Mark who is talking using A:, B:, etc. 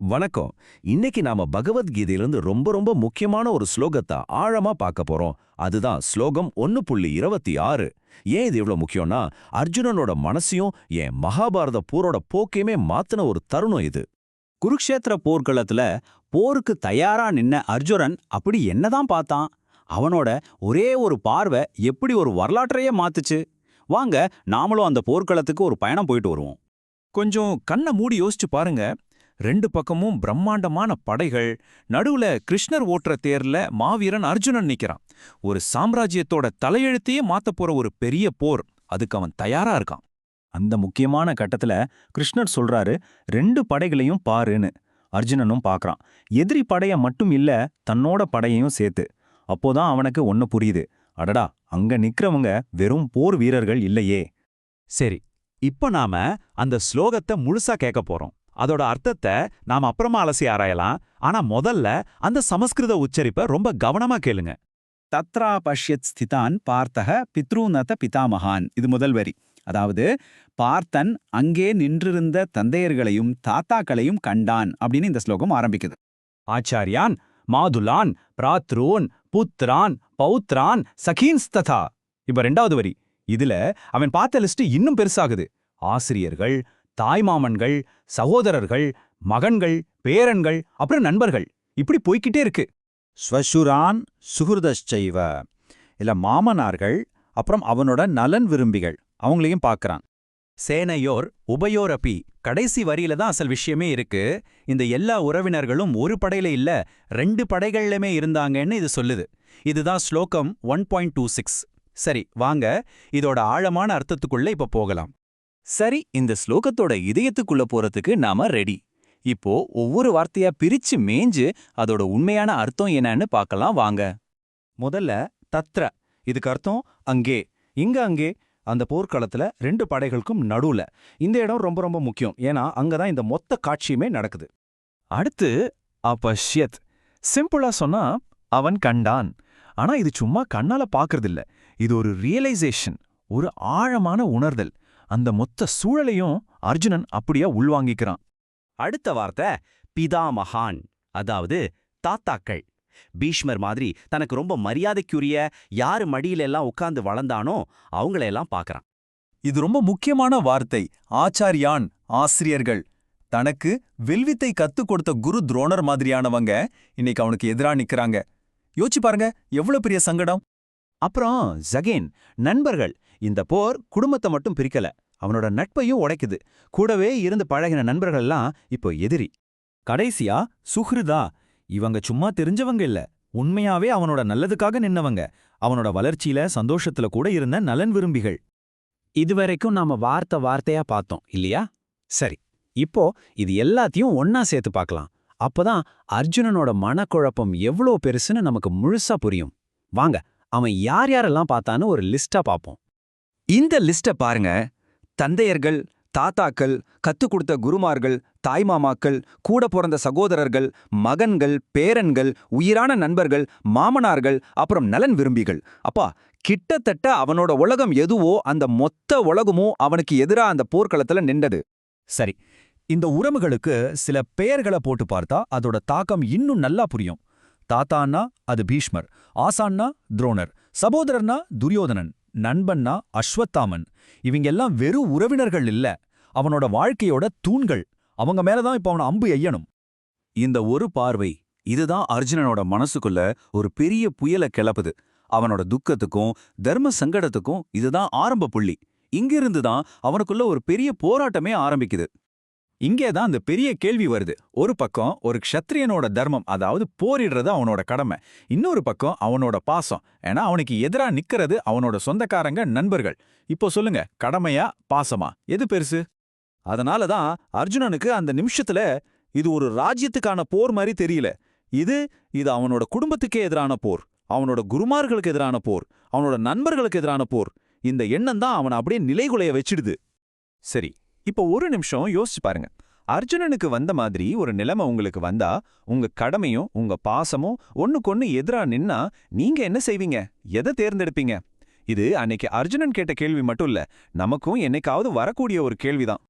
A: வணக்கம். இன்னைக்கு நாம பகவத்கீதையிலிருந்து ரொம்ப ரொம்ப முக்கியமான ஒரு ஸ்லோகத்தை ஆழமா பார்க்க போறோம். அதுதான் ஸ்லோகம் 1.26. ஏன் இது இவ்வளவு முக்கியம்னா, அர்ஜுனனோட மனசையும் மகாபாரத போரோட போக்கையுமே மாத்தின ஒரு தருணம் இது.
B: குருக்ஷேத்திர போர்க்களத்துல போருக்கு தயாரா நின்ன அர்ஜுனன் அப்படி என்னதான் பார்த்தான்? அவனோட ஒரே ஒரு பார்வை எப்படி ஒரு வரலாற்றையே மாத்துச்சு. வாங்க, நாமளும் அந்த போர்க்களத்துக்கு ஒரு பயணம் போயிட்டு வருவோம்.
C: கொஞ்சம் கண்ணை மூடி யோசிச்சு பாருங்க. ரெண்டு பக்கமும் பிரம்மாண்டமான படைகள், நடுவுல கிருஷ்ணர் ஓட்டுற தேர்ல மாவீரன் அர்ஜுனன் நிக்கிறான். ஒரு சாம்ராஜ்யத்தோட தலையெழுத்தையே மாத்தப் போற ஒரு பெரிய போர், அதுக்கு அவன் தயாரா இருக்கான்.
D: அந்த முக்கியமான கட்டத்துல கிருஷ்ணர் சொல்றாரு, 2 படைகளையும் பாருன்னு. அர்ஜுனனும் பார்க்கறான். எதிரி படைய மட்டும் இல்ல, தன்னோட படையையும் சேர்த்து. அப்போதான் அவனுக்கு ஒன்னு புரியுது. அடடா, அங்க நிக்கிறவங்க வெறும் போர் வீரர்கள் இல்லையே.
E: சரி, இப்ப நாம அந்த ஸ்லோகத்தை முழுசா கேட்க போறோம். அதோட அர்த்தத்தை நாம அப்புறமா அலசி ஆராயலாம். ஆனா முதல்ல அந்த சமஸ்கிருத உச்சரிப்பை ரொம்ப கவனமா கேளுங்க.
B: தத்ரா பஷ்யத் ஸ்திதான் பார்த்தக பித்ருநத பிதாமகான். இது முதல் வரி. அதாவது, பார்த்தன் அங்கே நின்றிருந்த தந்தையர்களையும் தாத்தாக்களையும் கண்டான் அப்படின்னு இந்த ஸ்லோகம் ஆரம்பிக்குது.
E: ஆச்சாரியான் மாதுலான் பிராத்ரூன் புத்ரான் பௌத்ரான் சகீன்ஸ்ததா. இப்ப 2வது வரி. இதுல அவன் பார்த்த லிஸ்ட் இன்னும் பெருசாகுது. ஆசிரியர்கள், தாய்மாமன்கள், சகோதரர்கள், மகன்கள், பேரன்கள், அப்புறம் நண்பர்கள், இப்படி போய்கிட்டே இருக்கு.
D: ஸ்வசுரான் சுஹுர்தச்சைவ, இல்ல மாமனார்கள், அப்புறம் அவனோட நலன் விரும்பிகள், அவங்களையும் பார்க்கறான்.
E: சேனையோர் உபயோரப்பி. கடைசி வரியில தான் அசல் விஷயமே இருக்கு. இந்த எல்லா உறவினர்களும் ஒரு படையில இல்ல, 2 படைகள்லமே இருந்தாங்கன்னு இது சொல்லுது. இதுதான் ஸ்லோகம் 1.26. சரி, வாங்க இதோட ஆழமான அர்த்தத்துக்குள்ள இப்ப போகலாம்.
C: சரி, இந்த ஸ்லோகத்தோட இதயத்துக்குள்ள போறதுக்கு நாம ரெடி. இப்போ ஒவ்வொரு வார்த்தையா பிரிச்சு மேய்ஞ்சு அதோட உண்மையான அர்த்தம் என்னன்னு பார்க்கலாம் வாங்க.
A: முதல்ல தத்ர, இதுக்கு அர்த்தம் அங்கே. அங்கே அந்த போர்க்களத்துல 2 படைகளுக்கும் நடுவுல. இந்த இடம் ரொம்ப ரொம்ப முக்கியம். ஏன்னா அங்கதான் இந்த மொத்த காட்சியுமே நடக்குது.
C: அடுத்து அபஷ்யத். சிம்பிளா சொன்னா அவன் கண்டான். ஆனா இது சும்மா கண்ணால பாக்குறதில்ல. இது ஒரு ரியலைசேஷன், ஒரு ஆழமான உணர்தல். அந்த மொத்த சூழலையும் அர்ஜுனன் அப்படியே உள்வாங்கிக்கிறான்.
F: அடுத்த வார்த்தை பிதாமகான், அதாவது தாத்தாக்கள். பீஷ்மர் மாதிரி தனக்கு ரொம்ப மரியாதைக்குரிய யாரு மடியில எல்லாம் உட்கார்ந்து வளர்ந்தானோ அவங்களையெல்லாம் பார்க்கறான்.
D: இது ரொம்ப முக்கியமான வார்த்தை. ஆச்சாரியான், ஆசிரியர்கள். தனக்கு வில்வித்தை கத்துக் கொடுத்த குரு துரோணர் மாதிரியானவங்க இன்னைக்கு அவனுக்கு எதிரா நிக்கிறாங்க. யோசிச்சு பாருங்க, எவ்வளவு பெரிய சங்கடம்.
E: அப்புறம் ஜகேன், நண்பர்கள். இந்த போர் குடும்பத்தை மட்டும் பிரிக்கல, அவனோட நட்பையும் உடைக்குது. கூடவே இருந்து பழகின நண்பர்கள் எல்லாம் இப்போ எதிரி.
C: கடைசியா சுஹ்ருதா. இவங்க சும்மா தெரிஞ்சவங்க இல்ல, உண்மையாவே அவனோட நல்லதுக்காக நின்னவங்க. அவனோட வளர்ச்சியில சந்தோஷத்துல கூட இருந்த நலன் விரும்பிகள்.
B: இதுவரைக்கும் நாம வார்த்தையா பார்த்தோம் இல்லையா? சரி, இப்போ இது எல்லாத்தையும் ஒன்னா சேர்த்து பார்க்கலாம். அப்பதான் அர்ஜுனனோட மனக்குழப்பம் எவ்வளோ பெருசுன்னு நமக்கு முழுசா புரியும். வாங்க, அவன் யார் யாரெல்லாம் பார்த்தான்னு ஒரு லிஸ்டா பார்ப்போம்.
G: இந்த லிஸ்ட பாருங்க. தந்தையர்கள், தாத்தாக்கள், கத்துக் கொடுத்த குருமார்கள், தாய்மாமாக்கள், கூட பிறந்த சகோதரர்கள், மகன்கள், பேரன்கள், உயிரான நண்பர்கள், மாமனார்கள், அப்புறம் நலன் விரும்பிகள். அப்பா, கிட்டத்தட்ட அவனோட உலகம் எதுவோ அந்த மொத்த உலகமும் அவனுக்கு எதிரா அந்த போர்க்களத்துல நின்றது.
A: சரி, இந்த உறவுகளுக்கு சில பெயர்களை போட்டு பார்த்தா அதோட தாக்கம் இன்னும் நல்லா புரியும். தாத்தான்னா அது பீஷ்மர், ஆசான்னா துரோணர், சகோதரர்னா துரியோதனன், நண்பன்னா அஸ்வத்தாமன். இவங்கெல்லாம் வெறும் உறவினர்கள் இல்ல, அவனோட வாழ்க்கையோட தூண்கள். அவங்க மேலதான் இப்ப அவன அம்பு எய்யணும்.
D: இந்த ஒரு பார்வை, இதுதான் அர்ஜுனனோட மனசுக்குள்ள ஒரு பெரிய புயலை கிளப்புது. அவனோட துக்கத்துக்கும் தர்ம சங்கடத்துக்கும் இதுதான் ஆரம்ப புள்ளி. இங்கிருந்துதான் அவனுக்குள்ள ஒரு பெரிய போராட்டமே ஆரம்பிக்குது.
C: இங்கேதான் அந்த பெரிய கேள்வி வருது. ஒரு பக்கம் ஒரு க்ஷத்ரியனோட தர்மம், அதாவது போரிடுறது அவனோட கடமை. இன்னொரு பக்கம் அவனோட பாசம், ஏன்னா அவனுக்கு எதிரா நிக்கிறது அவனோட சொந்தக்காரங்க, நண்பர்கள். இப்போ சொல்லுங்க, கடமையா பாசமா, எது பெருசு?
A: அதனாலதான் அர்ஜுனனுக்கு அந்த நிமிஷத்துல இது ஒரு ராஜ்யத்துக்கான போர் மாதிரி தெரியல. இது அவனோட குடும்பத்துக்கே எதிரான போர், அவனோட குருமார்களுக்கு எதிரான போர், அவனோட நண்பர்களுக்கு எதிரான போர். இந்த எண்ணம் தான் அவனை அப்படியே நிலைகுலைய வச்சிடுது.
C: சரி, இப்போ ஒரு நிமிஷம் யோசிச்சு பாருங்க. அர்ஜுனனுக்கு வந்த மாதிரி ஒரு நிலைமை உங்களுக்கு வந்தா, உங்க கடமையும் உங்க பாசமும் ஒண்ணுக்கொன்னு எதிரா நின்னா நீங்க என்ன செய்வீங்க? எதை தேர்ந்தெடுப்பீங்க? இது அன்னைக்கு அர்ஜுனன் கேட்ட கேள்வி மட்டும் இல்ல, நமக்கும் என்னைக்காவது வரக்கூடிய ஒரு கேள்விதான்.